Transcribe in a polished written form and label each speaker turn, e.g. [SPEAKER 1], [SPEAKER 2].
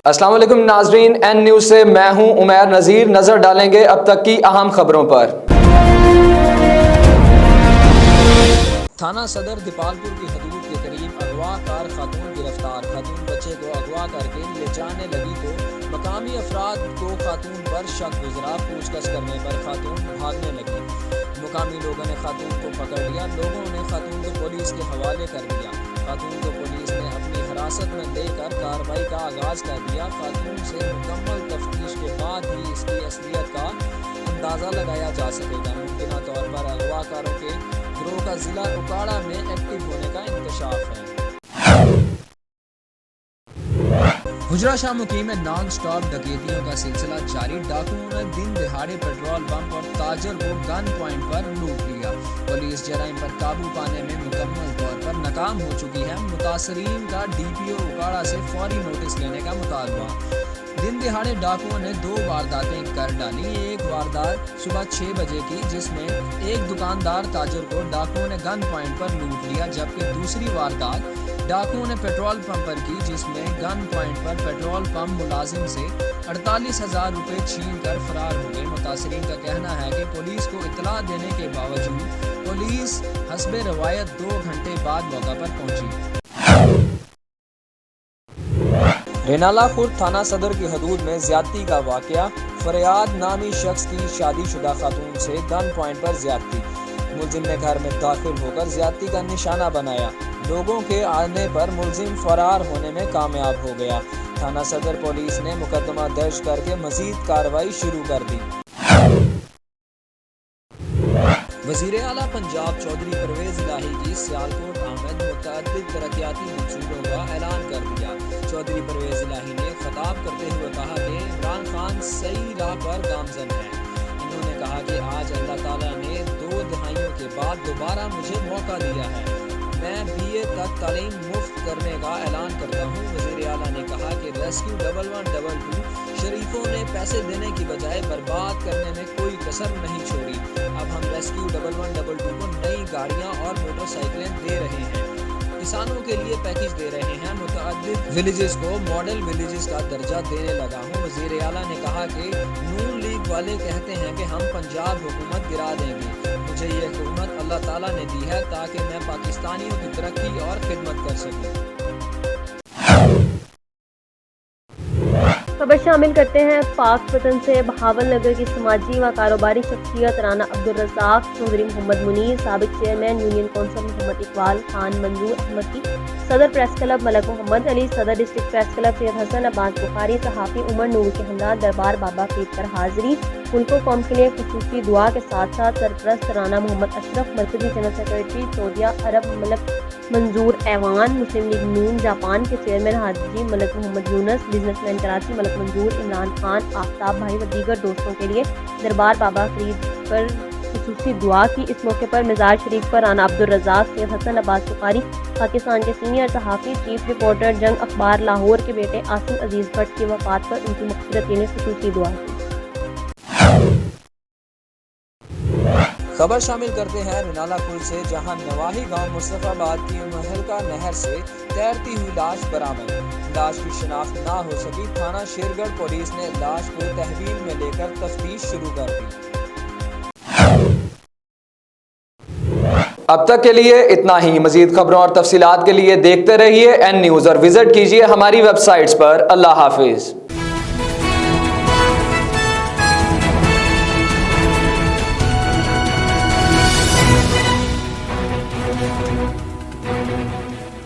[SPEAKER 1] السلام علیکم ناظرین، این نیوز سے میں ہوں عمیر نذیر۔ نظر ڈالیں گے اب تک کی اہم خبروں پر۔
[SPEAKER 2] تھانہ صدر دیپالپور کی حدود کے قریب اغوا کار خاتون گرفتار۔ خاتون بچے کو اغوا کر کے لے جانے لگی تو مقامی افراد کو خاتون پر شک گزرا۔ پوچھ گچھ کرنے پر خاتون بھاگنے لگی۔ مقامی لوگوں نے خاتون کو پکڑ لیا۔ لوگوں نے خاتون کو پولیس کے حوالے کر دیا۔ خاتون کو پولیس نے اپنی حراست میں لے کر کارروائی کا آغاز کر دیا۔ خاتون سے مکمل تفتیش کے بعد ہی اس کی اصلیت کا اندازہ لگایا جا سکے گا۔ ممکنہ طور پر اغوا کاروں کے گروہ کا ضلع اکاڑہ میں ایکٹیو ہونے کا انکشاف ہے۔ حجرہ شاہ مقیم میں نان سٹاپ ڈکیتیوں کا سلسلہ جاری۔ ڈاکوؤں نے دن دہاڑے پیٹرول پمپ اور تاجر کو گن پوائنٹ پر لوٹ لیا۔ پولیس جرائم پر قابو پانے میں مکمل طور پر ناکام ہو چکی ہے۔ متاثرین کا ڈی پی او اکاڑہ سے فوری نوٹس لینے کا مطالبہ۔ دن دہاڑے ڈاکوؤں نے 2 وارداتیں کر ڈالی۔ ایک واردات صبح 6 بجے کی، جس میں ایک دکاندار تاجر کو ڈاکوؤں نے گن پوائنٹ پر لوٹ لیا، جبکہ دوسری واردات ڈاکوؤں نے پیٹرول پمپ پر کی، جس میں گن پوائنٹ پر پیٹرول پمپ ملازم سے 48,000 روپے چھین کر فرار ہو گئے۔ متاثرین کا کہنا ہے کہ پولیس کو اطلاع دینے کے باوجود پولیس حسب روایت 2 گھنٹے بعد موقع پر پہنچی۔ رینالہ خورد تھانہ صدر کی حدود میں زیادتی کا واقعہ۔ فریاد نامی شخص کی شادی شدہ خاتون سے گن پوائنٹ پر زیادتی۔ ملزم نے گھر میں داخل ہو کر زیادتی کا نشانہ بنایا۔ لوگوں کے آنے پر ملزم فرار ہونے میں کامیاب ہو گیا۔ تھانہ صدر پولیس نے مقدمہ درج کر کے مزید کارروائی شروع کر دی۔ وزیر اعلیٰ پنجاب چودھری پرویز الہی کی سیالکوٹ آمد۔ متعدد ترقیاتی منصوبوں کا اعلان کر دیا۔ چودھری پرویز الہی نے خطاب کرتے ہوئے کہا کہ عمران خان صحیح راہ پر گامزن ہے۔ انہوں نے کہا کہ آج اللہ تعالیٰ نے 2 دہائیوں کے بعد دوبارہ مجھے موقع دیا ہے۔ میں BA تک تعلیم مفت کرنے کا اعلان کرتا ہوں۔ وزیر اعلیٰ نے کہا کہ ریسکیو 1112 شریفوں نے پیسے دینے کی بجائے برباد کرنے میں کوئی کسر نہیں چھوڑی۔ اب ہم ریسکیو 1112 کو نئی گاڑیاں اور موٹر سائیکلیں دے رہے ہیں۔ کسانوں کے لیے پیکج دے رہے ہیں۔ متعدد ولیجز کو ماڈل ولیجز کا درجہ دینے لگا ہوں۔ وزیر اعلیٰ نے کہا کہ نون لیگ والے کہتے ہیں کہ ہم پنجاب حکومت گرا دیں گے۔ مجھے یہ حکومت اللہ تعالیٰ نے دی ہے تاکہ میں پاکستانیوں کی ترقی اور خدمت کر سکوں۔
[SPEAKER 3] خبر شامل کرتے ہیں پاک وطن سے۔ بہاول نگر کی سماجی و کاروباری شخصیت رانا عبدالرزاق چودھری محمد منیر، سابق چیئرمین یونین کونسل محمد اقبال خان منظور احمد کی صدر پریس کلب ملک محمد علی، صدر ڈسٹرکٹ پریس کلب سید حسن عباس بخاری، صحافی عمر نور کے ہمراہ دربار بابا فرید پر حاضری۔ ملک و قوم کے لیے خصوصی دعا کے ساتھ ساتھ سرپرست رانا محمد اشرف، مرکزی جنرل سیکریٹری سعودیہ عرب ملک منظور ایوان، مسلم لیگ نون جاپان کے چیئرمین حاجی ملک محمد یونس، بزنس مین کراچی ملک منظور، عمران خان، آفتاب بھائی و دیگر دوستوں کے لیے دربار بابا فرید پر خصوصی دعا کی۔ اس موقع پر مزار شریف پر رانا عبدالرزاق، سید حسن عباس بخاری، پاکستان کے سینئر صحافی، چیف رپورٹر جنگ اخبار لاہور کے بیٹے عاصم عزیز بٹ کی وفات پر ان کی مغفرت کے لیے خصوصی دعا کی۔
[SPEAKER 2] خبر شامل کرتے ہیں رینالہ خورد سے، جہاں نواحی گاؤں مصطفی آباد کی مہلکہ نہر سے تیرتی ہوئی لاش برآمد۔ لاش کی شناخت نہ ہو سکی۔ تھانہ شیرگڑھ پولیس نے لاش کو تحویل میں لے کر تفتیش شروع کر دی۔
[SPEAKER 1] اب تک کے لیے اتنا ہی۔ مزید خبروں اور تفصیلات کے لیے دیکھتے رہیے این نیوز اور وزٹ کیجیے ہماری ویب سائٹس پر۔ اللہ حافظ۔